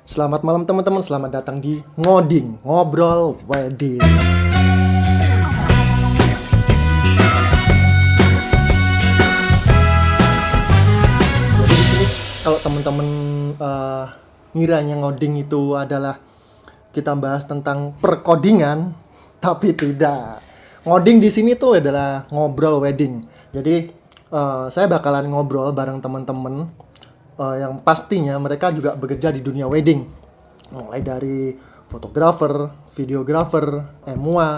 Selamat malam teman-teman, selamat datang di Ngoding, Ngobrol Wedding. Jadi di sini kalau teman-teman eh, ngiranya ngoding itu adalah kita bahas tentang perkodingan, tapi tidak. Ngoding di sini tuh adalah ngobrol wedding. Jadi saya bakalan ngobrol bareng teman-teman yang pastinya mereka juga bekerja di dunia wedding. Mulai dari fotografer, videografer, MUA,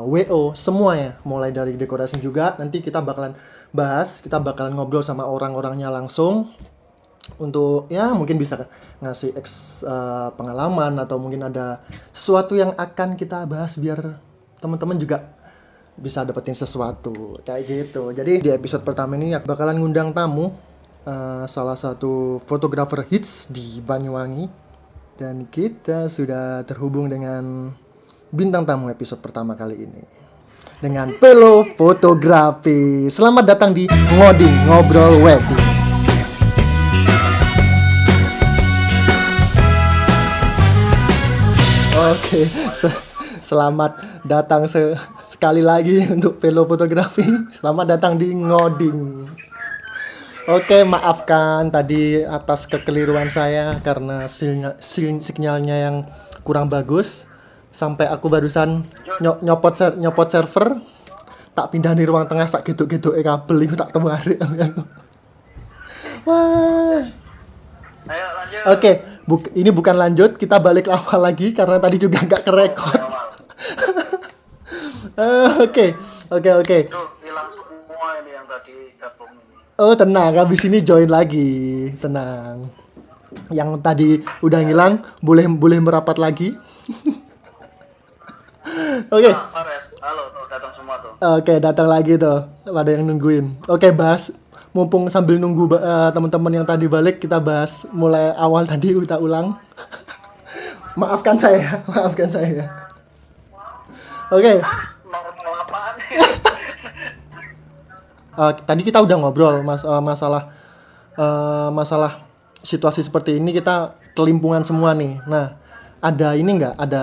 WO, semua ya. Mulai dari dekorasi juga. Nanti kita bakalan bahas, kita bakalan ngobrol sama orang-orangnya langsung untuk ya mungkin bisa ngasih pengalaman atau mungkin ada sesuatu yang akan kita bahas biar teman-teman juga bisa dapetin sesuatu kayak gitu. Jadi di episode pertama ini aku bakalan ngundang tamu, salah satu fotografer hits di Banyuwangi, dan kita sudah terhubung dengan bintang tamu episode pertama kali ini dengan Pelo Fotografi. Selamat datang di Ngoding Ngobrol Wedding. Oke, selamat datang sekali lagi untuk Pelo Fotografi. Selamat datang di Ngoding. Oke, maafkan tadi atas kekeliruan saya karena sinyalnya yang kurang bagus. Sampai aku barusan nyopot server, tak pindah di ruang tengah sak gitu-gitu kabel itu tak temuari. Wah. Ayo lanjut. Oke, ini bukan lanjut, kita balik awal lagi karena tadi juga nggak kerekod. Oke. Tuh hilang semua ini yang tadi gabung ini. Oh tenang, habis ini join lagi, tenang. Yang tadi udah ngilang, boleh merapat lagi. Oke, Fares, halo tuh datang semua tuh. oke datang lagi tuh, ada yang nungguin. Oke, bahas. Mumpung sambil nunggu teman-teman yang tadi balik, kita bahas mulai awal tadi kita ulang. maafkan saya. Oke. Normal apaan? Tadi kita udah ngobrol masalah situasi seperti ini, kita kelimpungan semua nih. Nah, ada ini nggak? Ada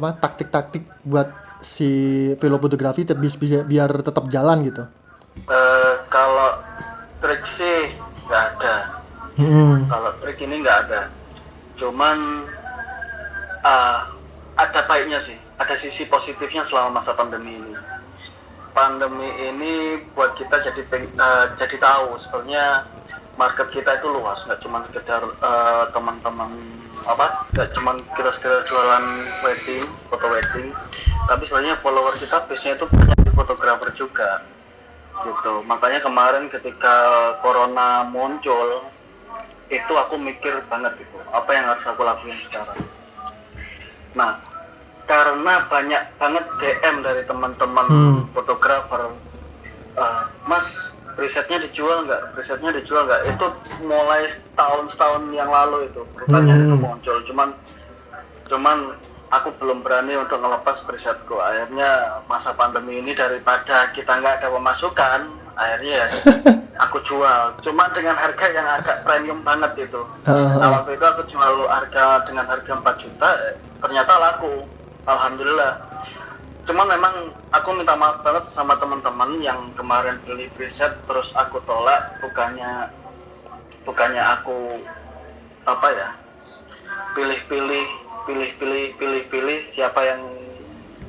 apa taktik-taktik buat si Velo Fotografi biar tetap jalan gitu? Kalau trik sih nggak ada. Kalau trik ini nggak ada. Cuman ada baiknya sih. Ada sisi positifnya selama masa pandemi ini. Pandemi ini buat kita jadi tahu sebenarnya market kita itu luas, nggak cuma sekedar teman-teman nggak cuma kita sekedar jualan wedding, foto wedding, tapi sebenarnya follower kita biasanya itu banyak fotografer juga gitu. Makanya kemarin ketika corona muncul itu aku mikir banget gitu, apa yang harus aku lakuin sekarang. Nah, karena banyak banget DM dari teman-teman fotografer, Mas presetnya dijual nggak, itu mulai setahun yang lalu itu pertanyaan itu muncul. Cuman aku belum berani untuk ngelepas presetku. Akhirnya masa pandemi ini daripada kita nggak ada pemasukan, akhirnya ya aku jual, cuman dengan harga yang agak premium banget itu. Nah, waktu itu aku jual dengan harga 4 juta, ternyata laku, alhamdulillah. Cuman memang aku minta maaf banget sama teman-teman yang kemarin beli preset terus aku tolak. Bukannya aku pilih siapa yang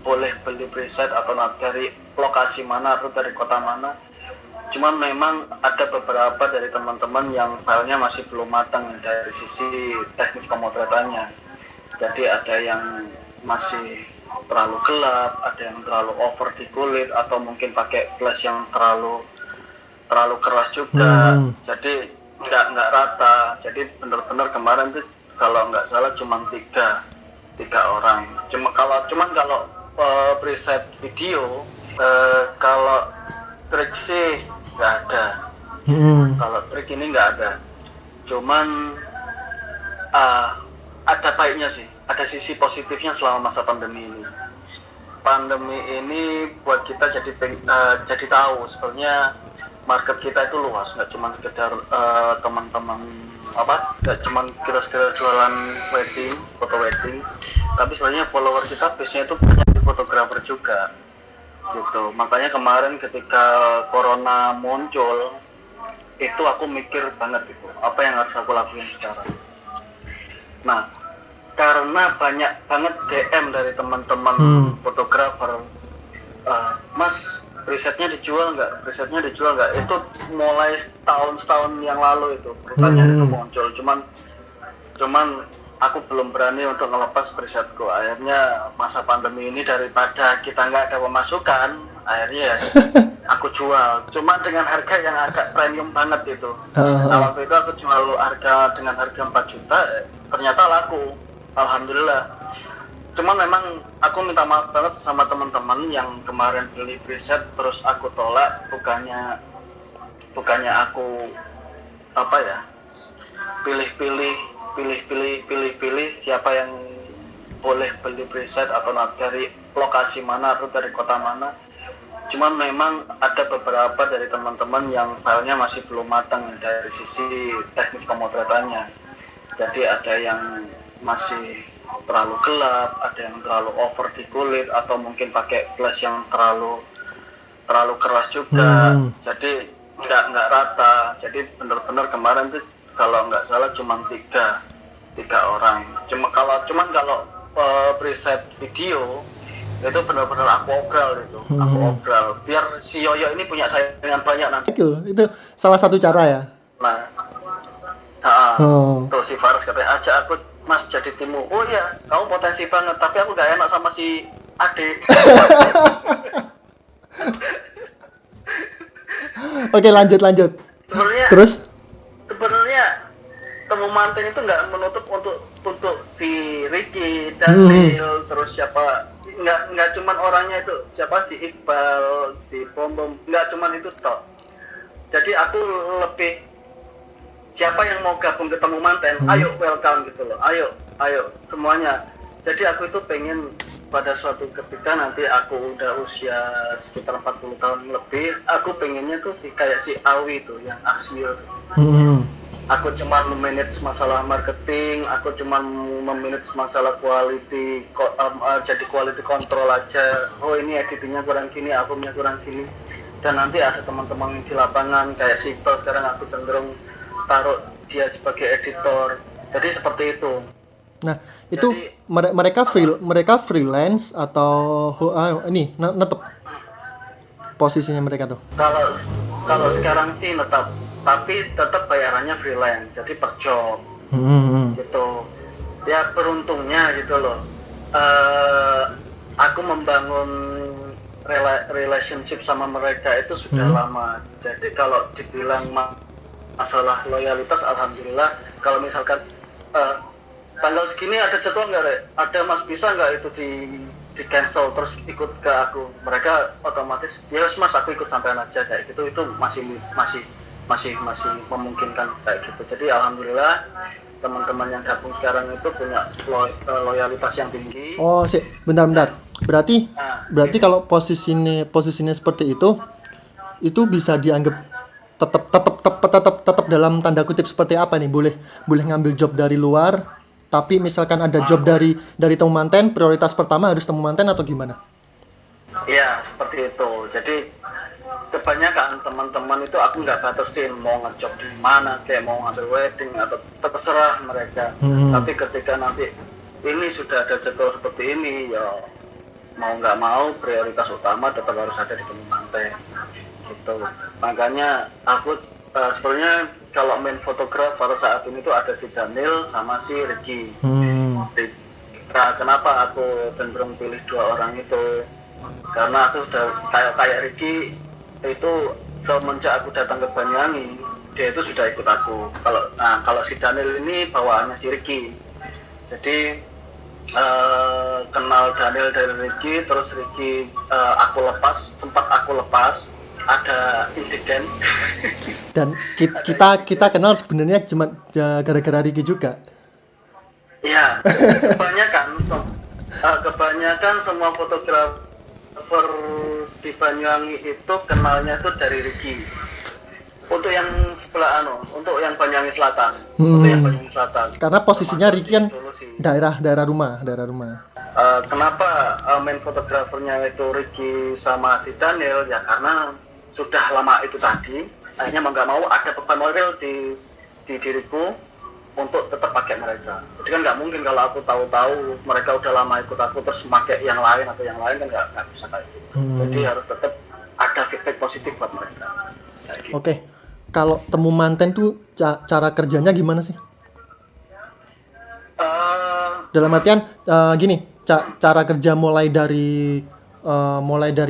boleh beli preset atau dari lokasi mana atau dari kota mana. Cuman memang ada beberapa dari teman-teman yang filenya masih belum matang dari sisi teknis pemotretannya. Jadi ada yang masih terlalu gelap, ada yang terlalu over di kulit, atau mungkin pakai flash yang terlalu keras juga. Jadi nggak rata. Jadi benar-benar kemarin tuh kalau nggak salah cuma tiga orang. Cuman kalau preset video, kalau trik sih nggak ada. Kalau trik ini nggak ada. Cuman ada baiknya sih, ada sisi positifnya selama masa pandemi ini. Pandemi ini buat kita jadi tahu sebenarnya market kita itu luas, nggak cuma sekedar teman-teman nggak cuman kita sekedar jualan wedding, foto wedding, tapi sebenarnya follower kita base-nya itu punya fotografer juga gitu. Makanya kemarin ketika corona muncul itu aku mikir banget gitu, apa yang harus aku lakuin sekarang. Nah, karena banyak banget DM dari teman-teman fotografer, Mas, risetnya dijual nggak? Itu mulai setahun yang lalu itu pertanyaan itu muncul. Cuman aku belum berani untuk ngelepas risetku. Akhirnya masa pandemi ini daripada kita nggak ada pemasukan, akhirnya ya aku jual. Cuma dengan harga yang agak premium banget itu. Nah, waktu itu aku jual dengan harga 4 juta, ternyata laku. Alhamdulillah. Cuma memang aku minta maaf banget sama teman-teman yang kemarin beli preset terus aku tolak, bukannya aku pilih siapa yang boleh beli preset atau dari lokasi mana atau dari kota mana. Cuman memang ada beberapa dari teman-teman yang filenya masih belum matang dari sisi teknis pemotretannya. Jadi ada yang masih terlalu gelap, ada yang terlalu over di kulit, atau mungkin pakai flash yang terlalu keras juga. Jadi nggak rata. Jadi benar-benar kemarin tuh kalau nggak salah cuma tiga orang. Cuman kalau preset video itu benar-benar aku obral biar si Yoyo ini punya saingan banyak nanti. Itu salah satu cara ya. Nah, tuh si Faris katanya, ajak aku Mas jadi timmu. Oh iya, kamu potensi banget, tapi aku gak enak sama si Ade. Oke, lanjut. Sebenarnya temu manten itu nggak menutup untuk si Ricky, Daniel, terus siapa, nggak cuman orangnya itu, siapa si Iqbal, si Bom, nggak cuman itu toh. Jadi aku lebih, siapa yang mau gabung ke temu manten, ayo welcome gitu loh, ayo semuanya. Jadi aku itu pengen pada suatu ketika nanti aku udah usia sekitar 40 tahun lebih, aku pengennya tuh kayak si Awi tuh yang Aksio. Aku cuma memanage masalah marketing, aku cuma memanage masalah quality, jadi quality control aja. Oh ini editingnya kurang gini, albumnya kurang gini. Dan nanti ada teman-teman di lapangan kayak Sipel, sekarang aku cenderung taruh dia sebagai editor. Jadi seperti itu. Nah, itu mereka freelance atau netep posisinya mereka tuh? Kalau sekarang sih netap, tapi tetap bayarannya freelance, jadi per job. Gitu. Ya beruntungnya gitu loh. Aku membangun relationship sama mereka itu sudah lama. Jadi kalau dibilang masalah loyalitas, alhamdulillah. Kalau misalkan tanggal segini ada jadwal nggak, Rek? Ada Mas, bisa nggak itu di cancel terus ikut ke aku? Mereka otomatis ya Mas, aku ikut sampean aja kayak gitu. Itu masih memungkinkan kayak gitu. Jadi alhamdulillah teman-teman yang gabung sekarang itu punya loyalitas yang tinggi. Oh sih, bentar. Berarti kalau posisinya seperti itu bisa dianggap tetap dalam tanda kutip seperti apa nih? Boleh ngambil job dari luar, tapi misalkan ada job dari temu manten, prioritas pertama harus temu manten atau gimana? Iya, seperti itu. Jadi kebanyakan teman-teman itu aku nggak batasin mau ngejob di mana, kayak mau ngambil wedding atau terserah mereka. Tapi ketika nanti ini sudah ada jadwal seperti ini, ya mau nggak mau prioritas utama tetap harus ada di temu manten. Gitu. Makanya aku sebenarnya kalau main fotografer saat ini tuh ada si Daniel sama si Ricky. Nah, kenapa aku cenderung pilih dua orang itu? Karena aku sudah kayak Ricky itu semenjak aku datang ke Banyuwangi, dia itu sudah ikut aku. Kalau si Daniel ini bawaannya si Ricky. Jadi kenal Daniel dari Ricky, terus Ricky sempat aku lepas, ada insiden. Dan kita kenal sebenarnya cuma gara-gara Ricky juga. Iya, kebanyakan semua fotografer di Banyuwangi itu kenalnya tuh dari Ricky. Untuk yang sebelah untuk yang Banyuwangi Selatan. Hmm. Untuk yang Banyuwangi Selatan. Karena posisinya Termasuk Ricky kan dulu sih. daerah rumah. Kenapa main fotografernya itu Ricky sama si Daniel ya karena sudah lama itu tadi akhirnya mau nggak mau ada beban moral di diriku untuk tetap pakai mereka. Jadi kan nggak mungkin kalau aku tahu-tahu mereka udah lama ikut aku terus pakai yang lain atau yang lain kan nggak bisa kayak gitu. Jadi harus tetap ada feedback positif buat mereka. Gitu. Oke. Kalau temu manten tuh cara kerjanya gimana sih? Dalam artian gini, cara kerja mulai dari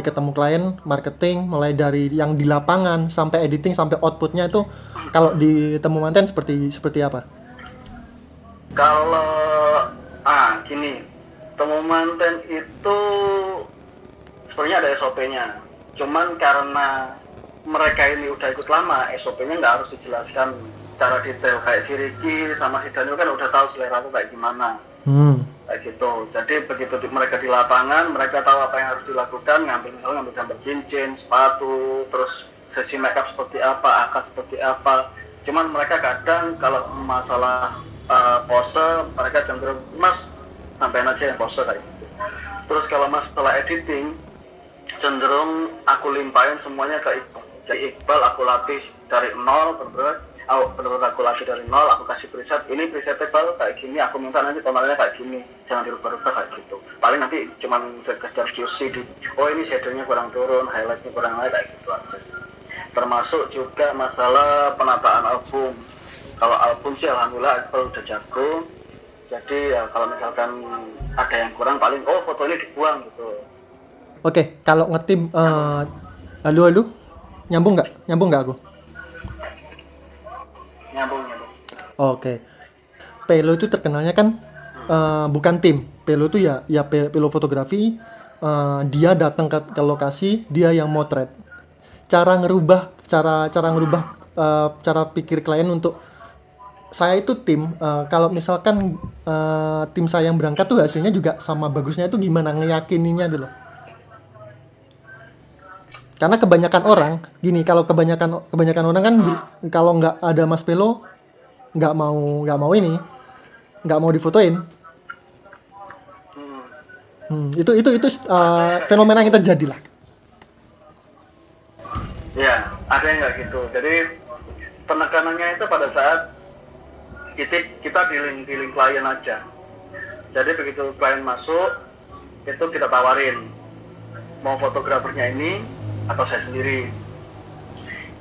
ketemu klien, marketing, mulai dari yang di lapangan sampai editing sampai outputnya itu kalau di temu manten seperti apa? Kalau gini, temu manten itu sebenarnya ada SOP-nya. Cuman karena mereka ini udah ikut lama, SOP-nya nggak harus dijelaskan secara detail. Kayak si Ricky sama si Daniel kan udah tahu selera aku kayak gimana. Kayak gitu. Jadi begitu mereka di lapangan, mereka tahu apa yang harus dilakukan, ngambil gambar cincin, sepatu, terus sesi makeup seperti apa, akad seperti apa. Cuman mereka kadang kalau masalah pose, mereka cenderung mas sampein aja yang pose kayak gitu. Terus kalau masalah editing, cenderung aku limpahin semuanya ke Iqbal. Jadi Iqbal aku latih dari nol, bener-bener aku latih dari nol, aku kasih preset, ini preset Iqbal kayak gini, aku minta nanti tonalnya kayak gini, jangan dirubah-rubah kayak gitu. Paling nanti cuman sekedar QC ini shadownya kurang turun, highlightnya kurang naik kayak gitu aja. Termasuk juga masalah penataan album. Kalau album sih alhamdulillah Iqbal udah jago. Jadi ya kalau misalkan ada yang kurang paling foto ini dibuang gitu. Oke, kalau ngetim halo, nyambung nggak aku? Nyambung. Oke. Pelo itu terkenalnya kan bukan tim. Pelo itu ya Pelo fotografi. Dia datang ke lokasi, dia yang motret. Cara ngerubah cara pikir klien untuk saya itu tim. Kalau misalkan tim saya yang berangkat tuh hasilnya juga sama bagusnya itu gimana ngeyakininya dulu. Karena kebanyakan orang gini, kalau kebanyakan orang kan kalau nggak ada Mas Pelo nggak mau difotoin. Itu fenomena yang terjadi lah. Ya, ada yang nggak gitu. Jadi penekanannya itu pada saat kita dealing klien aja. Jadi begitu klien masuk, itu kita tawarin mau fotografernya ini atau saya sendiri.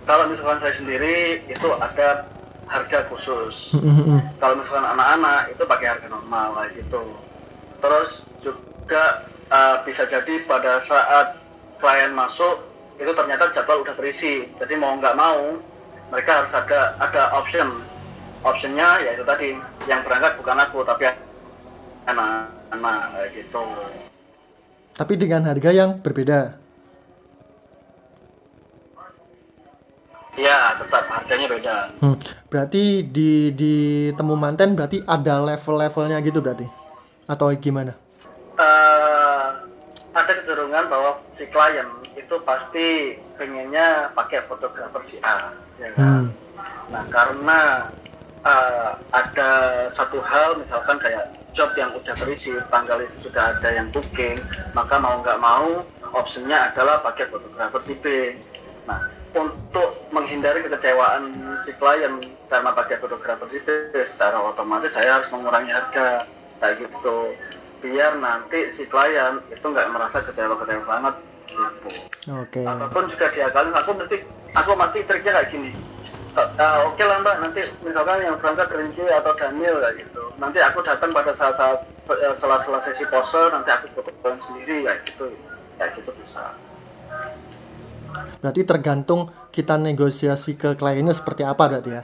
Kalau misalkan saya sendiri itu ada harga khusus. Kalau misalkan anak-anak itu pakai harga normal kayak gitu. Terus juga bisa jadi pada saat klien masuk itu ternyata jadwal udah terisi. Jadi mau nggak mau mereka harus ada optionnya yaitu tadi yang berangkat bukan aku tapi anak-anak kayak gitu. Tapi dengan harga yang berbeda. Ya, tetap harganya beda. Berarti di temu manten berarti ada level-levelnya gitu berarti? Atau gimana? Ada kecenderungan bahwa si klien itu pasti pengennya pakai fotografer si A, ya kan? Nah, karena ada satu hal misalkan kayak job yang udah terisi, tanggal itu sudah ada yang booking, maka mau nggak mau optionnya adalah pakai fotografer si B. Nah, untuk menghindari kekecewaan si klien karena pakai fotografer itu secara otomatis saya harus mengurangi harga kayak gitu biar nanti si klien itu nggak merasa kecewa banget gitu. Apapun juga diakalin aku mesti triknya kayak gini. Oke lah mbak, nanti misalkan yang berangkat Rinci atau Daniel kayak gitu, nanti aku datang pada saat sela-sela sesi pose, nanti aku fotoin sendiri kayak gitu bisa. Berarti tergantung kita negosiasi ke kliennya seperti apa berarti ya?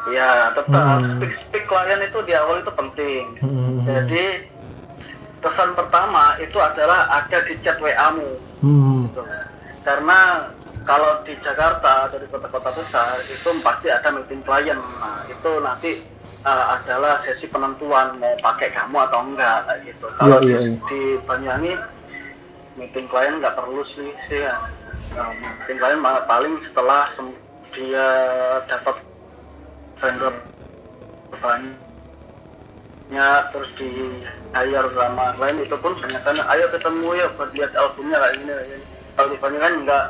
Ya, tetap speak klien itu di awal itu penting. Jadi kesan pertama itu adalah ada di chat WA-mu. Gitu. Karena kalau di Jakarta atau di kota-kota besar itu pasti ada meeting klien. Nah, itu nanti adalah sesi penentuan mau pakai kamu atau enggak gitu. Kalau di Banyuwangi meeting klien nggak perlu sih ya. mungkin paling setelah dia dapat vendor banyak terus di hire sama lain, itu pun ternyata ayo ketemu ya buat lihat albumnya kayak gini. Kalau dibanding kan enggak,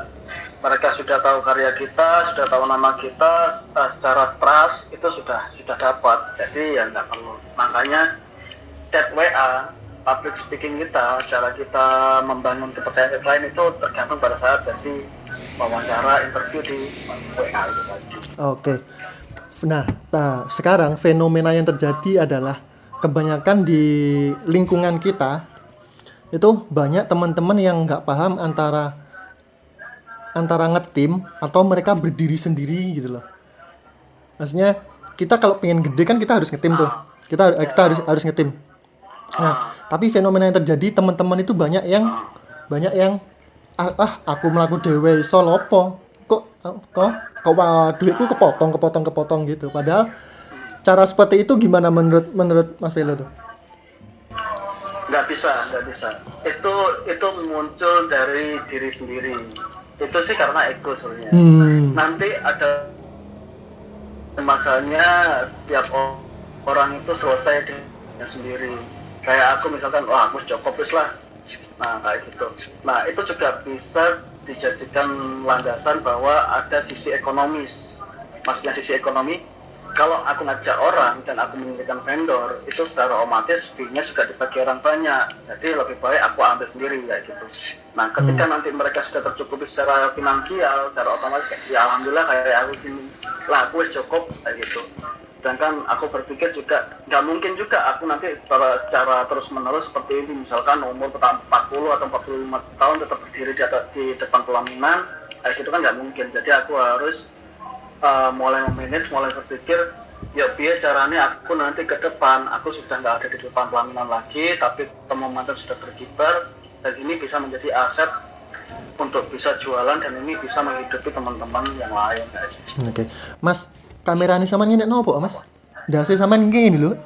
mereka sudah tahu karya kita, sudah tahu nama kita, secara trust itu sudah dapat, jadi ya nggak perlu. Makanya chat WA, public speaking kita, cara kita membangun kepercayaan lain itu tergantung pada saat sesi wawancara interview di WA itu tadi. Oke. Nah, sekarang fenomena yang terjadi adalah kebanyakan di lingkungan kita itu banyak teman-teman yang nggak paham antara ngetim atau mereka berdiri sendiri gitu loh. Maksudnya kita kalau pengen gede kan kita harus ngetim tuh. Kita harus ngetim. Nah, tapi fenomena yang terjadi teman-teman itu banyak yang aku melaku dewe iso lopo. Kok duitku kepotong gitu. Padahal cara seperti itu gimana menurut Mas Velo tuh? Nggak bisa. Itu muncul dari diri sendiri. Itu sih karena ego sebenarnya. Nanti ada masanya setiap orang itu selesai dengan sendiri. Kayak aku misalkan, aku cukup lah. Nah kayak gitu. Nah itu juga bisa dijadikan landasan bahwa ada sisi ekonomis. Maksudnya sisi ekonomi, kalau aku ngajak orang dan aku menyediakan vendor, itu secara otomatis fee-nya juga dibagi orang banyak. Jadi lebih baik aku ambil sendiri kayak gitu. Nah ketika nanti mereka sudah tercukupi secara finansial, secara otomatis ya alhamdulillah kayak aku gini lah, aku cukup kayak gitu. Sedangkan aku berpikir juga nggak mungkin juga aku nanti secara terus menerus seperti ini, misalkan umur 40 atau 45 tahun tetap berdiri di depan pelaminan kayak gitu kan nggak mungkin. Jadi aku harus mulai memanage, mulai berpikir ya biar caranya aku nanti ke depan aku sudah nggak ada di depan pelaminan lagi, tapi temu mantan sudah berkibar dan ini bisa menjadi aset untuk bisa jualan dan ini bisa menghidupi teman-teman yang lain. Oke. Mas, kameranya sama ini nopo Mas? Dasi sama gini lho.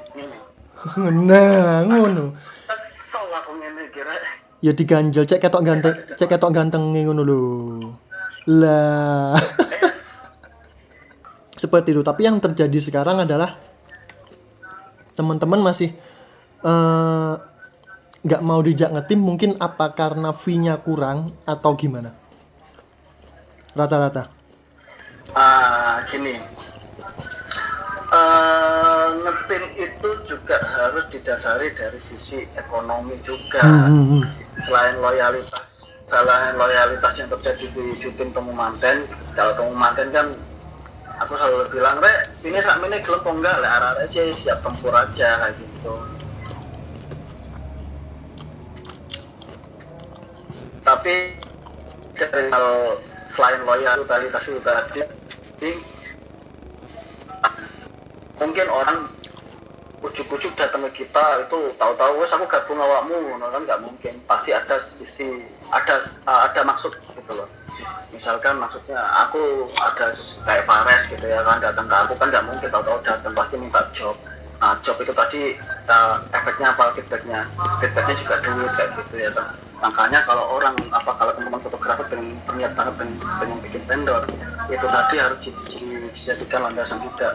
Nah, ngono. Kesel aku ngene kira. Ya diganjel cek ketok ganteng ngono lho. Lah. Seperti itu. Tapi yang terjadi sekarang adalah teman-teman masih nggak mau dijak ngetim, mungkin apa karena fee-nya kurang atau gimana? Rata-rata. Gini. Ngetim itu juga harus didasari dari sisi ekonomi juga. Selain loyalitas yang terjadi di tim temu manten. Kalau temu manten kan aku selalu bilang, ini saat ini gelap enggak lah, arah-arah sih siap tempur aja kayak gitu. Tapi dari hal selain loyalitas itu tadi, mungkin orang ujuk-ujuk datang ke kita itu tahu-tahu wes aku gabung awakmu, kan nggak mungkin. Pasti ada ada maksud gitu loh. Misalkan maksudnya aku ada kayak Fares gitu ya kan, datang ke aku kan nggak mungkin tahu-tahu datang, pasti minta job. Nah job itu tadi efeknya apa, feedbacknya juga duit kayak gitu ya kan. Makanya kalau teman-teman fotografer berniat banget pengen bikin vendor, itu tadi harus dijadikan landasan juga.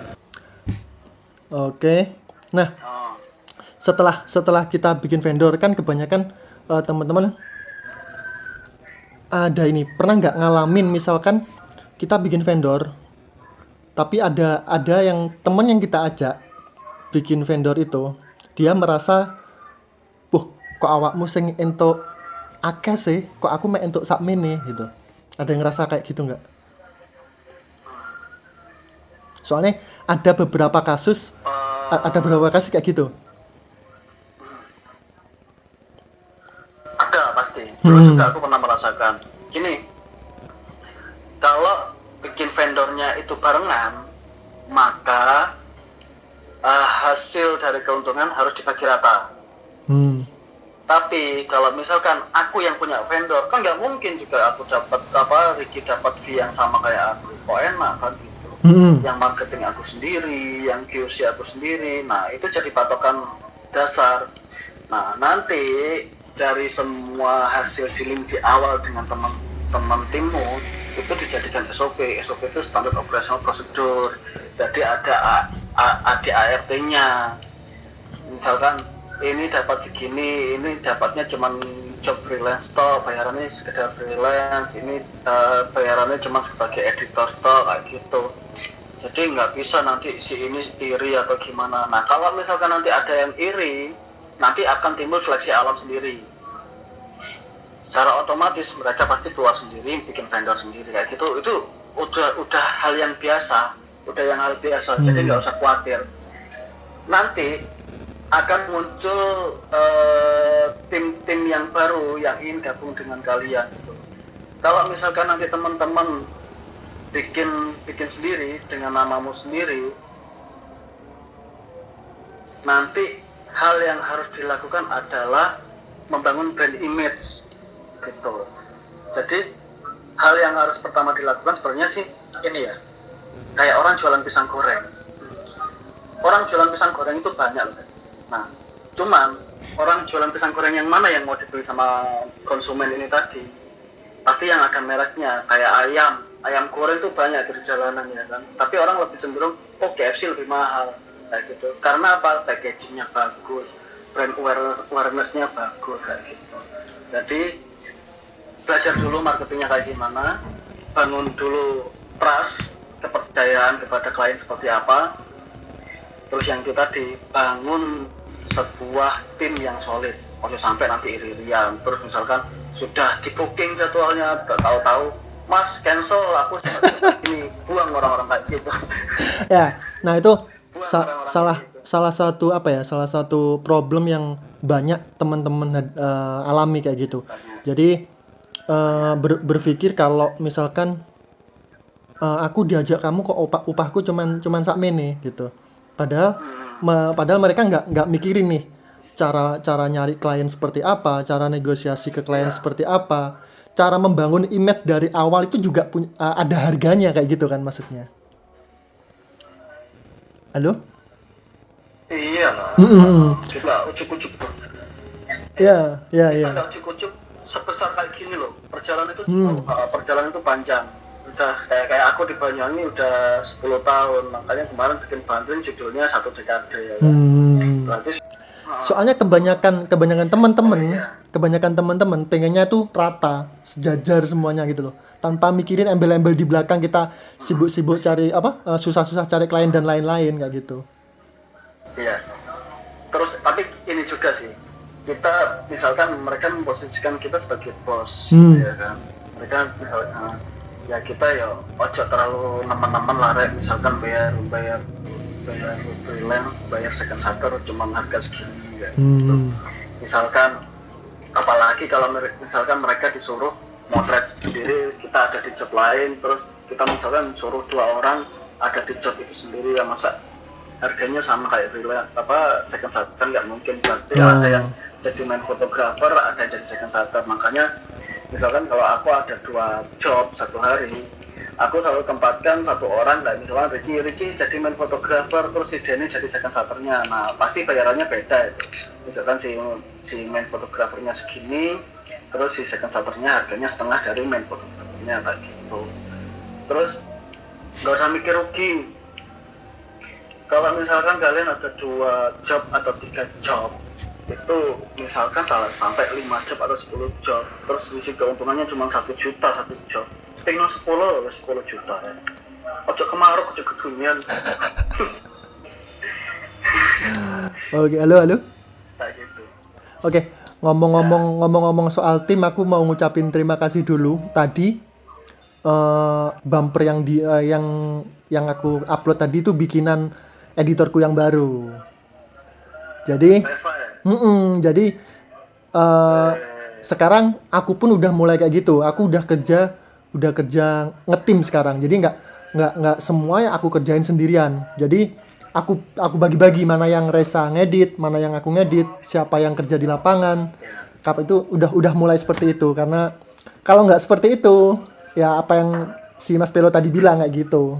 Oke. Nah, setelah kita bikin vendor kan kebanyakan teman-teman ada ini, pernah nggak ngalamin misalkan kita bikin vendor tapi ada yang teman yang kita ajak bikin vendor itu dia merasa kok awakmu sing entuk akeh sih, kok aku mek entuk sakmene gitu. Ada yang ngerasa kayak gitu nggak? Soalnya ada beberapa kasus kayak gitu. Ada pasti. Dulu juga aku pernah merasakan. Gini, kalau bikin vendornya itu barengan, maka hasil dari keuntungan harus dibagi rata. Tapi kalau misalkan aku yang punya vendor, kan nggak mungkin juga aku dapat Ricky dapat fee yang sama kayak aku. Kok enak kan gitu. Yang marketing aku sendiri, yang QC aku sendiri. Nah itu jadi patokan dasar. Nah nanti dari semua hasil dealing di awal dengan teman timmu itu dijadikan SOP. SOP itu standar operational procedure. Jadi ada ADART-nya. Misalkan ini dapat segini, ini dapatnya cuman job freelance toh, bayarannya sekedar freelance, ini bayarannya cuma sebagai editor toh, kayak gitu. Jadi nggak bisa nanti si ini iri atau gimana. Nah kalau misalkan nanti ada yang iri, nanti akan timbul seleksi alam sendiri. Secara otomatis mereka pasti keluar sendiri, bikin vendor sendiri kayak gitu. Itu udah hal yang biasa, jadi nggak usah khawatir. Nanti akan muncul tim-tim yang baru yang ingin gabung dengan kalian gitu. Kalau misalkan nanti teman-teman bikin sendiri dengan namamu sendiri, nanti hal yang harus dilakukan adalah membangun brand image gitu. Jadi hal yang harus pertama dilakukan sebenarnya sih ini ya, kayak orang jualan pisang goreng. Orang jualan pisang goreng itu banyak loh. Nah, cuman orang jualan pisang goreng yang mana yang mau dibeli sama konsumen ini tadi? Pasti yang ada mereknya, kayak ayam goreng itu banyak di jalanan ya kan. Tapi orang lebih cenderung, oh KFC lebih mahal kayak gitu. Karena apa? Packagingnya bagus, brand awareness-nya bagus kayak gitu. Jadi belajar dulu marketingnya kayak gimana, bangun dulu trust, kepercayaan kepada klien seperti apa. Terus yang kita dibangun sebuah tim yang solid, kalau sampai nanti iri-irian. Terus misalkan sudah di booking jadwalnya, tahu-tahu mas cancel, aku ini buang orang-orang kayak gitu. Ya, nah itu salah satu problem yang banyak teman-teman alami kayak gitu. Jadi berpikir kalau misalkan aku diajak kamu kok upahku cuman sakmene gitu. Padahal mereka nggak mikirin nih cara nyari klien seperti apa, cara negosiasi ke klien seperti apa, cara membangun image dari awal itu juga ada harganya kayak gitu kan maksudnya. Halo? Iya lah. Kita ucuk-ucuk. Ya. Kita ucuk-ucuk sebesar kayak gini loh. Perjalanan itu panjang. Udah kayak aku di Banyuwangi udah 10 tahun. Makanya kemarin bikin bantuin judulnya 1 dekade ya. Berarti soalnya kebanyakan teman-teman pengennya tuh rata, sejajar semuanya gitu loh. Tanpa mikirin embel-embel di belakang kita sibuk-sibuk cari susah-susah cari klien dan lain-lain kayak gitu. Iya. Terus tapi ini juga sih. Kita misalkan mereka memposisikan kita sebagai bos, ya kan. Mereka misalkan ya kita ya ojo terlalu nemen-nemen lah, misalkan bayar freelance, bayar second shutter cuma harga segini ya. Misalkan apalagi kalau misalkan mereka disuruh motret sendiri, kita ada di job lain, terus kita misalkan suruh 2 orang ada di job itu sendiri, ya masa harganya sama kayak freelance second shutter, nggak mungkin. Berarti ada yang jadi main fotografer, ada yang jadi second shutter. Makanya misalkan kalau aku ada 2 job satu hari, aku selalu tempatkan 1 orang, kayak misalnya Ricky jadi main fotografer, terus si Denny jadi second shutternya. Nah pasti bayarannya beda itu. Misalkan si main fotografernya segini, terus si second shutternya harganya setengah dari main fotografernya kayak gitu. Terus nggak usah mikir rugi. Kalau misalkan kalian ada 2 job atau 3 job, itu misalkan sampai 5 job atau 10 job, terus selisih keuntungannya cuma 1 juta 1 job, tinggal 10 juta ya. Ojo kemaruk, ojo kedunian. Oke, halo. Kayak gitu. Oke, ngomong-ngomong soal tim, aku mau ngucapin terima kasih dulu. Tadi bumper yang aku upload tadi itu bikinan editorku yang baru. Jadi sekarang aku pun udah mulai kayak gitu. Aku udah kerja ngetim sekarang. Jadi nggak semua yang aku kerjain sendirian. Jadi aku bagi-bagi mana yang Reza ngedit, mana yang aku ngedit, siapa yang kerja di lapangan. Itu udah mulai seperti itu, karena kalau nggak seperti itu ya apa yang si Mas Pelo tadi bilang kayak gitu.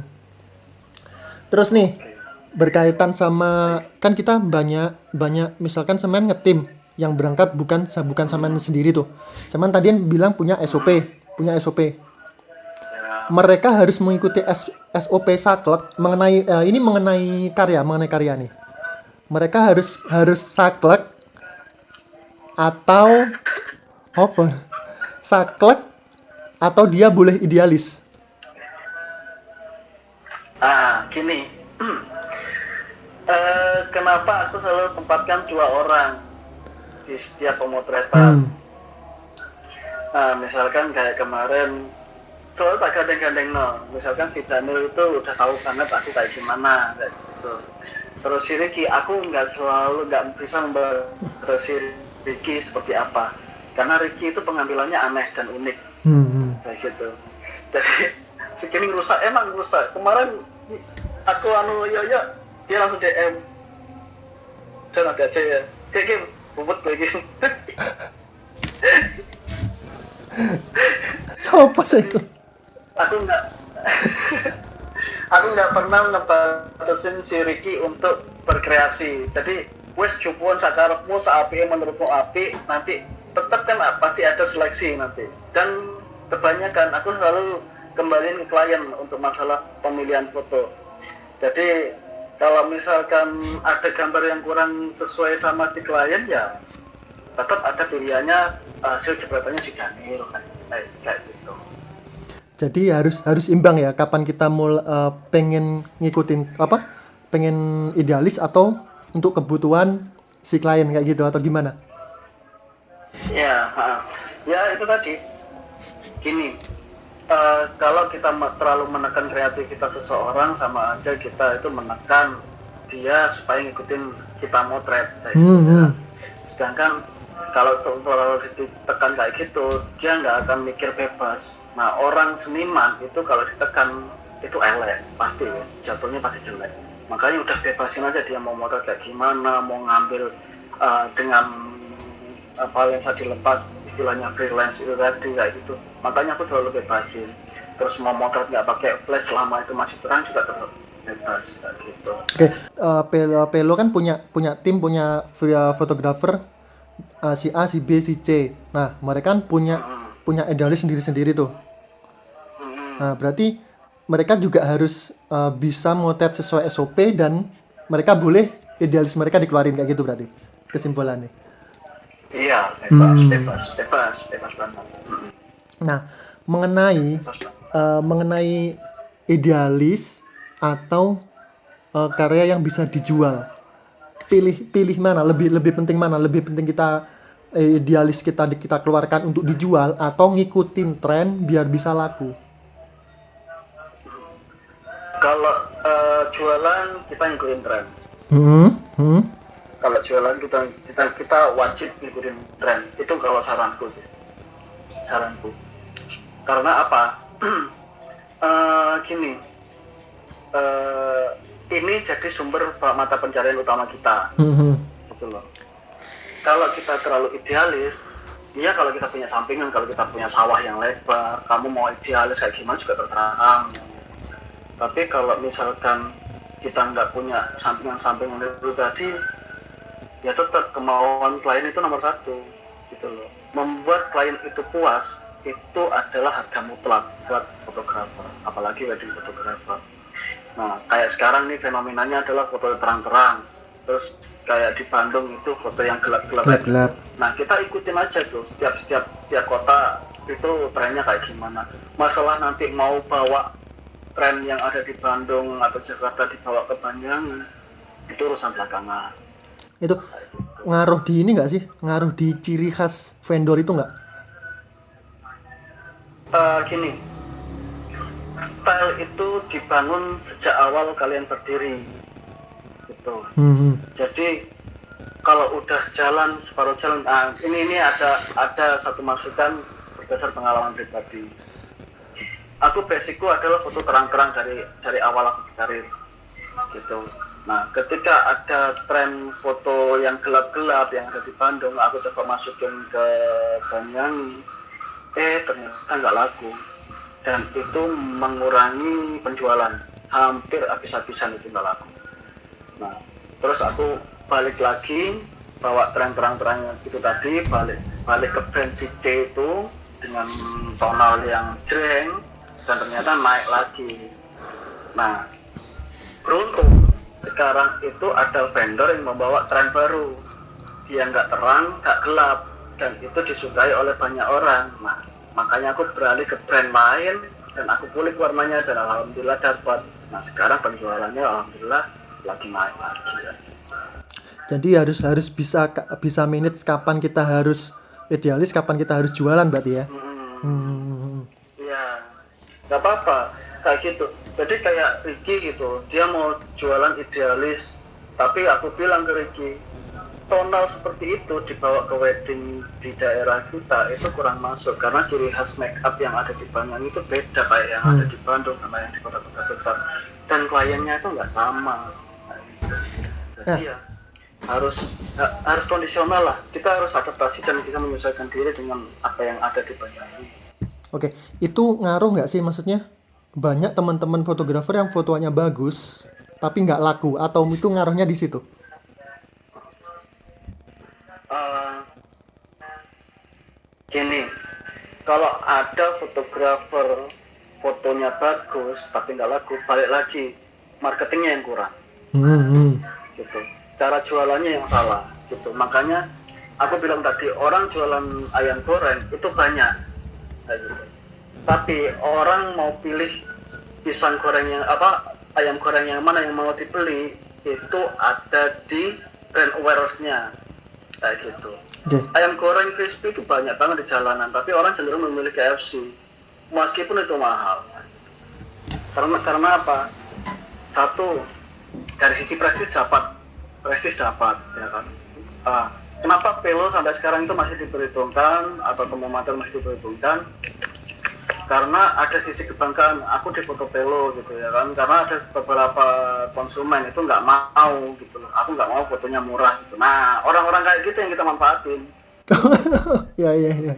Terus nih berkaitan sama kan kita banyak misalkan Semen ngetim yang berangkat bukan Semen sendiri tuh. Semen tadi bilang punya SOP, punya SOP. Ya. Mereka harus mengikuti SOP saklek mengenai karya nih. Mereka harus saklek atau apa? Saklek atau dia boleh idealis. Gini. Kenapa aku selalu tempatkan 2 orang di setiap pemotretan? Misalkan kayak kemarin selalu tak gandeng-gandeng misalkan si Daniel itu udah tahu banget aku kayak gimana kayak gitu. Terus si Ricky aku nggak bisa membaca si Ricky seperti apa, karena Ricky itu pengambilannya aneh dan unik kayak gitu. Jadi si Kenny rusak kemarin aku yo dia langsung DM dan ada aja ya Kim bubut lagi. Siapa sih itu? aku nggak pernah ngebatasin si Ricky untuk berkreasi. Jadi wes cupuan sakarepmu saapi menurutmu api, nanti tetap kan pasti ada seleksi nanti. Dan kebanyakan aku selalu kembaliin ke klien untuk masalah pemilihan foto. Jadi kalau misalkan ada gambar yang kurang sesuai sama si klien, ya tetap ada pilihannya hasil jepretannya si Daniel kayak gitu. Jadi harus imbang ya, kapan kita pengen ngikutin pengen idealis atau untuk kebutuhan si klien kayak gitu atau gimana? Ya itu tadi gini, kalau kita terlalu menekan kreativitas seseorang, sama aja kita itu menekan dia supaya ngikutin kita motret gitu. Sedangkan kalau terlalu ditekan kayak gitu, dia nggak akan mikir bebas. Nah, orang seniman itu kalau ditekan itu elek, pasti jatuhnya pasti jelek. Makanya udah bebasin aja dia mau motret kayak gimana, mau ngambil dengan apa yang tadi lepas, istilahnya freelance itu tadi kayak gitu. Makanya aku selalu bebasin. Terus mau motret nggak pakai flash selama itu masih terang juga tetap bebas kayak gitu. Oke, Pelo kan punya tim, punya fotografer, si A, si B, si C. Nah, mereka kan punya idealis sendiri-sendiri tuh. Nah, berarti mereka juga harus bisa motret sesuai SOP dan mereka boleh idealis mereka dikeluarin kayak gitu berarti kesimpulannya. Iya, bebas banget. Nah, mengenai idealis atau karya yang bisa dijual, pilih mana, lebih penting mana? Lebih penting kita idealis kita keluarkan untuk dijual atau ngikutin tren biar bisa laku? Kalau jualan kita ngikutin tren. Kalau jualan kita wajib ngikutin tren. Itu kalau saranku. Karena apa? Gini. Ini jadi sumber mata pencarian utama kita. Gitu loh. Kalau kita terlalu idealis, ya kalau kita punya sampingan, kalau kita punya sawah yang lebar, kamu mau idealis kayak gimana juga terserah kamu. Tapi kalau misalkan kita nggak punya sampingan itu tadi, ya tetap kemauan klien itu nomor 1 gitu loh. Membuat klien itu puas itu adalah harga mutlak buat fotografer, apalagi wedding fotografer. Nah, kayak sekarang nih fenomenanya adalah foto terang-terang, terus kayak di Bandung itu foto yang gelap-gelap. Nah, kita ikutin aja tuh setiap kota itu trennya kayak gimana. Masalah nanti mau bawa tren yang ada di Bandung atau Jakarta dibawa ke Banyangan, itu urusan belakangan. Itu ngaruh di ini nggak sih? Ngaruh di ciri khas vendor itu nggak? Gini, style itu dibangun sejak awal kalian berdiri, gitu. Jadi kalau udah jalan separuh jalan, ini ada satu masukan berdasar pengalaman pribadi. Aku basicku adalah foto terang-terang dari awal aku berkarir, gitu. Nah, ketika ada tren foto yang gelap-gelap yang ada di Bandung, aku coba masukin ke Banyangan, ternyata nggak laku, dan itu mengurangi penjualan, hampir habis-habisan itu nggak laku. Nah, terus aku balik lagi bawa tren terang-terang itu tadi, balik ke brand C itu, dengan tonal yang jreng dan ternyata naik lagi. Nah, beruntung sekarang itu ada vendor yang membawa tren baru, dia nggak terang nggak gelap dan itu disukai oleh banyak orang. Nah, makanya aku beralih ke brand lain dan aku kulik warnanya dan alhamdulillah dapat. Nah, sekarang penjualannya alhamdulillah lagi naik lagi ya. Jadi harus bisa manage kapan kita harus idealis, kapan kita harus jualan berarti ya. Iya, nggak apa-apa kayak gitu. Jadi kayak Ricky gitu, dia mau jualan idealis, tapi aku bilang ke Ricky, tonal seperti itu dibawa ke wedding di daerah kita itu kurang masuk karena ciri khas make up yang ada di Banyuwangi itu beda kayak yang ada di Bandung sama yang di kota-kota besar dan kliennya itu nggak sama. Jadi ya harus kondisional lah, kita harus adaptasi dan bisa menyesuaikan diri dengan apa yang ada di Banyuwangi. Oke, itu ngaruh nggak sih, maksudnya banyak teman-teman fotografer yang fotonya bagus tapi nggak laku, atau itu ngaruhnya di situ? Gini, kalau ada fotografer fotonya bagus tapi nggak laku, balik lagi marketingnya yang kurang gitu, cara jualannya yang salah gitu. Makanya aku bilang tadi, orang jualan ayam goreng itu banyak kayak gitu, tapi orang mau pilih pisang goreng yang ayam goreng yang mana yang mau dibeli itu ada di brand awareness-nya kayak gitu. Ayam goreng crispy itu banyak banget di jalanan, tapi orang cenderung memilih KFC meskipun itu mahal. Karena apa? Satu, dari sisi prestis dapat ya kan. Kenapa Pelo sampai sekarang itu masih diperhitungkan atau Thermometer masih diperhitungkan? Karena ada sisi kebanggaan, aku di foto Pelo gitu ya kan, karena ada beberapa konsumen itu nggak mau gitu loh, aku nggak mau fotonya murah gitu. Nah, orang-orang kayak gitu yang kita manfaatin. ya Iya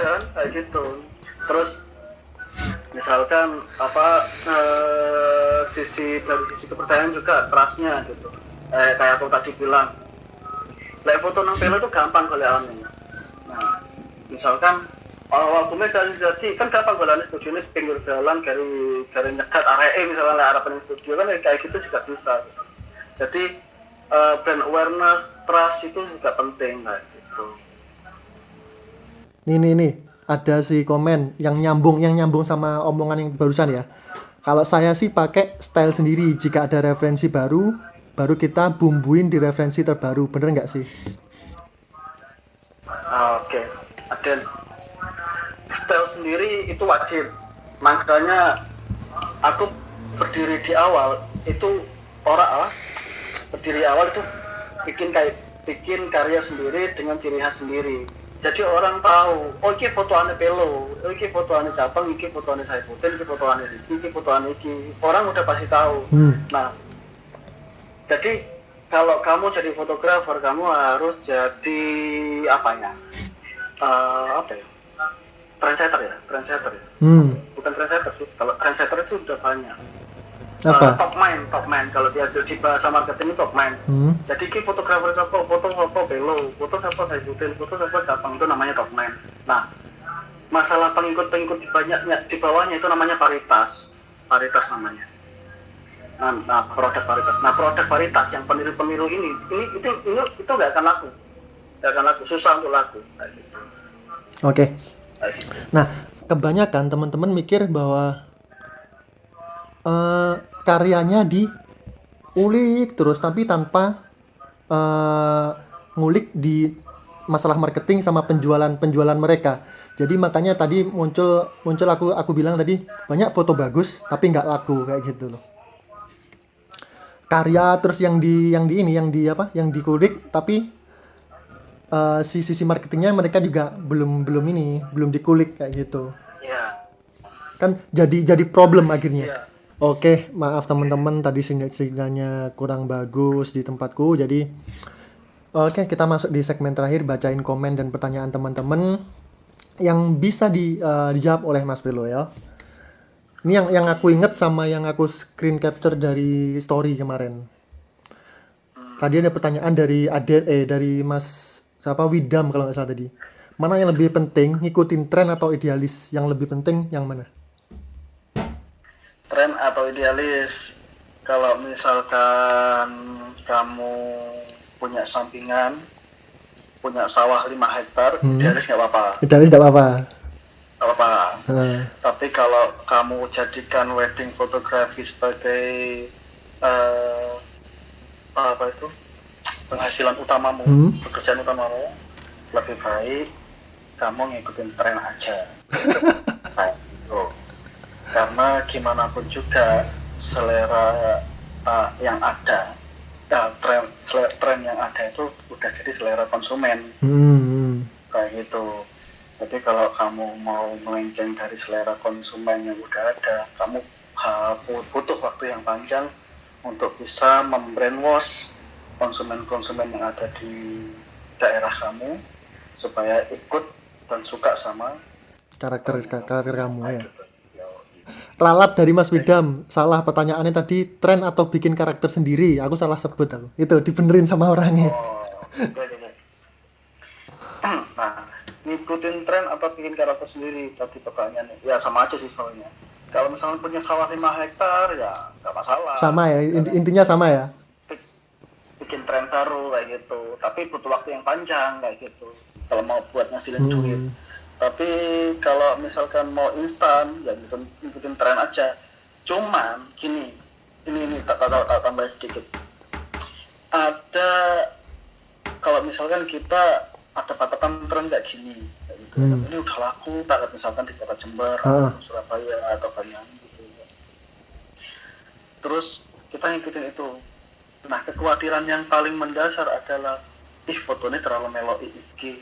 kan, kayak gitu. Terus misalkan dari sisi kepercayaan juga, trustnya gitu. Kayak aku tadi bilang, foto nang Pelo itu gampang golekannya. Nah, misalkan waktu jadi kan gampang golekannya, studio ini pinggir jalan dari nyegat area misalnya harapan studio kan kayak gitu juga bisa gitu. Jadi brand awareness, trust itu juga penting kayak gitu. Nih ada si komen yang nyambung sama omongan yang barusan ya. Kalau saya sih pakai style sendiri, jika ada referensi baru kita bumbuin di referensi terbaru, bener nggak sih? Oke. Ada style sendiri itu wajib, makanya aku berdiri awal itu bikin karya sendiri dengan ciri khas sendiri. Jadi orang tahu, oh ini fotoannya Pelo, oh ini fotoannya Capang, ini fotoannya Saifuddin, ini fotoannya Riki, ini fotoannya Iki. Orang udah pasti tahu. Nah, jadi kalau kamu jadi fotografer, kamu harus jadi trendsetter ya. Bukan trendsetter sih, kalau trendsetter itu sudah banyak. Top mind kalau dia di bahasa marketing itu top mind. Jadi fotografer foto Pelo, foto Saifuddin, foto Capang, itu namanya top mind. Nah, masalah pengikut di bawahnya itu namanya paritas namanya. Nah, produk paritas yang peniru ini itu nggak akan laku, susah untuk laku. Oke. Nah, kebanyakan teman-teman mikir bahwa karyanya diulik terus tapi tanpa ngulik di masalah marketing sama penjualan mereka. Jadi makanya tadi muncul aku bilang tadi, banyak foto bagus tapi nggak laku kayak gitu loh. Karya terus yang dikulik tapi sisi marketingnya mereka juga belum dikulik kayak gitu. Kan jadi problem akhirnya. Oke, maaf teman-teman, tadi sinyalnya kurang bagus di tempatku. Jadi oke, kita masuk di segmen terakhir, bacain komen dan pertanyaan teman-teman yang bisa dijawab oleh Mas Pelo ya. Ini yang aku inget sama yang aku screen capture dari story kemarin. Tadi ada pertanyaan dari Mas Widam kalau nggak salah tadi. Mana yang lebih penting, ngikutin tren atau idealis? Yang lebih penting yang mana? Tren atau idealis? Kalau misalkan kamu punya sampingan, punya sawah 5 hektar, idealis nggak apa-apa. Idealis tidak apa-apa. Nggak apa-apa. Nah, Tapi kalau kamu jadikan wedding fotografi sebagai apa itu penghasilan utamamu, pekerjaan utamamu, lebih baik kamu ngikutin tren aja. Nah, itu. Karena gimana pun juga selera yang ada, tren yang ada itu udah jadi selera konsumen, kayak gitu. Jadi kalau kamu mau melenceng dari selera konsumen yang udah ada, kamu butuh waktu yang panjang untuk bisa membrainwash konsumen-konsumen yang ada di daerah kamu supaya ikut dan suka sama karakter kamu ya. Ralat dari Mas Widam, salah pertanyaannya tadi, tren atau bikin karakter sendiri? Aku salah sebut aku. Itu dibenerin sama orangnya. Nah, ngikutin tren atau bikin karakter sendiri tadi pertanyaannya. Ya sama aja sih soalnya. Kalau misalnya punya sawah 5 hektar ya nggak masalah. Sama ya, intinya sama ya. Bikin tren baru kayak gitu. Tapi butuh waktu yang panjang kayak gitu. Kalau mau buat ngasilin duit. Tapi kalau misalkan mau instan ya ngikutin tren aja. Cuman gini, ini tak tambah sedikit. Ada kalau misalkan kita ada patokan tren kayak gini, kayak gitu. Ini udah laku, tak misalkan di kota Jember, Surabaya atau Banyuwangi gitu. Terus kita ngikutin itu. Nah, kekhawatiran yang paling mendasar adalah fotonya terlalu melo IG.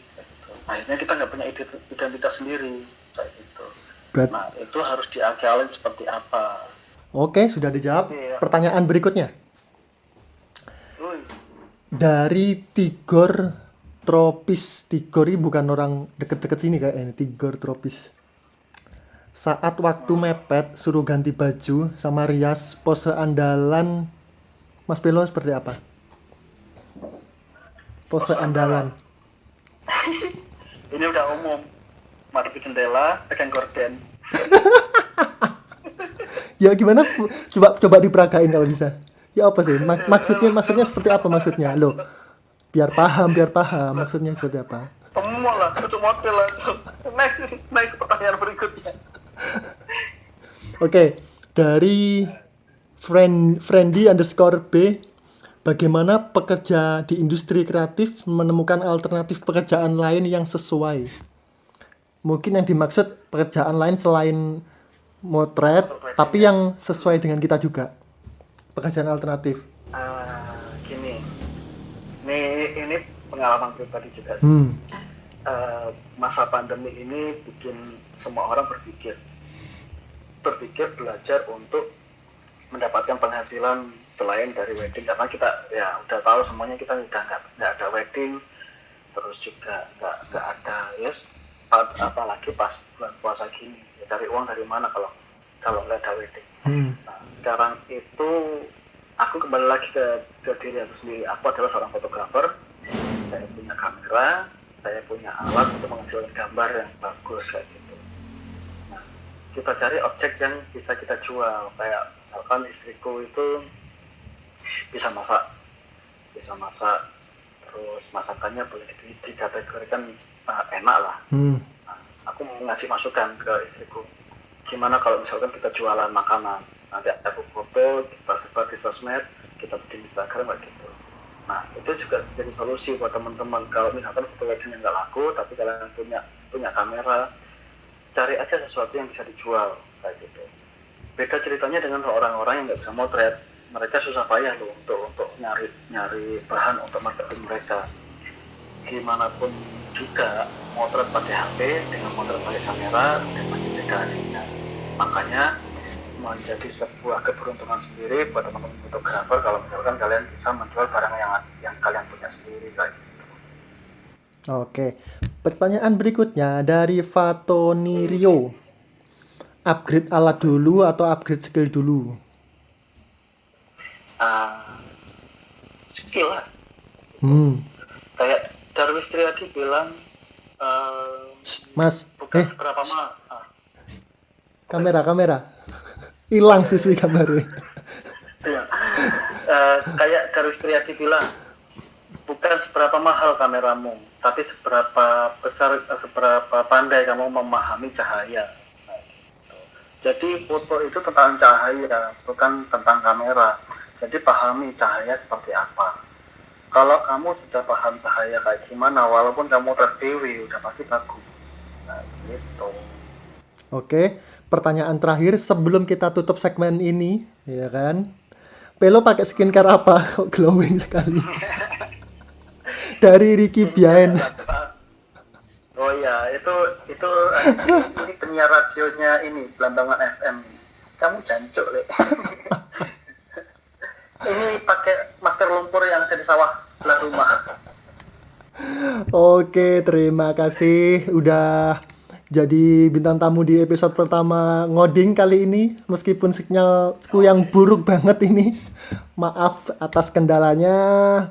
Akhirnya kita nggak punya identitas sendiri kayak gitu. Nah, itu harus diakalin seperti apa. Oke, sudah dijawab. Ya. Pertanyaan berikutnya. Dari Tigor Tropis. Tigor ini bukan orang deket-deket sini kayak ini. Tigor Tropis. Saat waktu mepet suruh ganti baju sama rias, pose andalan Mas Belo seperti apa? Pose andalan. Ini udah umum. Madep jendela, pegang gorden. Ya gimana? Coba diperagain kalau bisa. Ya apa sih? Maksudnya seperti apa maksudnya? Loh. Biar paham maksudnya seperti apa. Semua lah, itu model lah. Next pertanyaan berikutnya. Oke, dari friendly_b, bagaimana pekerja di industri kreatif menemukan alternatif pekerjaan lain yang sesuai? Mungkin yang dimaksud pekerjaan lain selain motret, tapi yang sesuai dengan kita juga. Pekerjaan alternatif. Gini, ini pengalaman pribadi juga. Masa pandemi ini bikin semua orang berpikir belajar untuk mendapatkan penghasilan selain dari wedding, karena kita ya udah tahu semuanya kita udah nggak ada wedding, terus juga nggak ada apalagi pas bulan puasa gini ya, cari uang dari mana kalau nggak ada wedding. Nah, sekarang itu aku kembali lagi ke diri aku sendiri. Aku adalah seorang fotografer, saya punya kamera, saya punya alat untuk menghasilkan gambar yang bagus kayak gitu. Nah, kita cari objek yang bisa kita jual, kayak misalkan istriku itu bisa masak, terus masakannya boleh dikategorikan enak lah. Nah, aku mau ngasih masukan ke istriku, gimana kalau misalkan kita jualan makanan, nanti aku foto, kita sebar di sosmed, kita bikin Instagram kayak gitu. Nah, itu juga jadi solusi buat teman-teman. Kalau misalkan foto weddingnya nggak laku, tapi kalian punya kamera, cari aja sesuatu yang bisa dijual kayak gitu. Beda ceritanya dengan orang-orang yang nggak bisa motret. Mereka susah payah loh untuk nyari bahan untuk marketing mereka. Gimana pun juga motret pakai HP dengan motret pakai kamera dan masih beda hasilnya. Makanya menjadi sebuah keberuntungan sendiri buat teman-teman fotografer kalau misalkan kalian bisa menjual barang yang kalian punya sendiri kayak gitu. Oke, pertanyaan berikutnya dari Fatonirio. Upgrade alat dulu atau upgrade skill dulu? Skill lah. Kayak Darwis Triadi bilang Mas, bukan seberapa mahal. kamera. Hilang sisi gambarnya. Iya. Kayak Darwis Triadi bilang, bukan seberapa mahal kameramu, tapi seberapa besar, seberapa pandai kamu memahami cahaya. Nah, gitu. Jadi foto itu tentang cahaya, bukan tentang kamera. Jadi pahami cahaya seperti apa. Kalau kamu sudah paham cahaya kayak gimana, walaupun kamu terdewi, udah pasti bagus. Nah, gitu. Oke, pertanyaan terakhir sebelum kita tutup segmen ini, ya kan? Pelo pakai skincare apa? Kok glowing sekali? Dari Ricky Bian. Oh iya, itu ini penyiar radionya ini Belambangan FM. Kamu jancuk, Le. Ini pakai masker lumpur yang ada di sawah sebelah rumah. Oke, terima kasih udah jadi bintang tamu di episode pertama ngoding kali ini. Meskipun sinyalku yang buruk banget ini. Maaf atas kendalanya.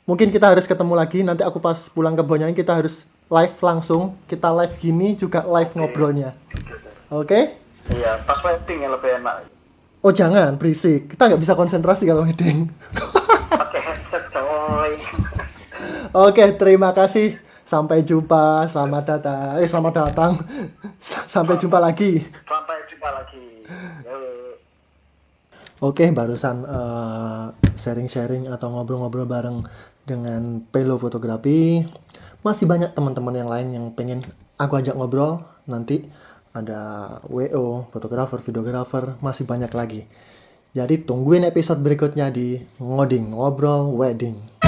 Mungkin kita harus ketemu lagi. Nanti aku pas pulang ke Bonyain kita harus live langsung. Kita live gini juga live ngobrolnya. Oke? Iya, pas wedding yang lebih enak. Oh jangan, berisik. Kita nggak bisa konsentrasi kalau wedding. Pakai headset, coy. Oke, terima kasih. Sampai jumpa. Selamat datang. Sampai jumpa lagi. Sampai jumpa lagi. Yo. Oke, barusan sharing-sharing atau ngobrol-ngobrol bareng dengan Pelo Fotografi. Masih banyak teman-teman yang lain yang pengen aku ajak ngobrol. Nanti ada WO, fotografer, videografer, masih banyak lagi. Jadi tungguin episode berikutnya di Ngoding Ngobrol Wedding.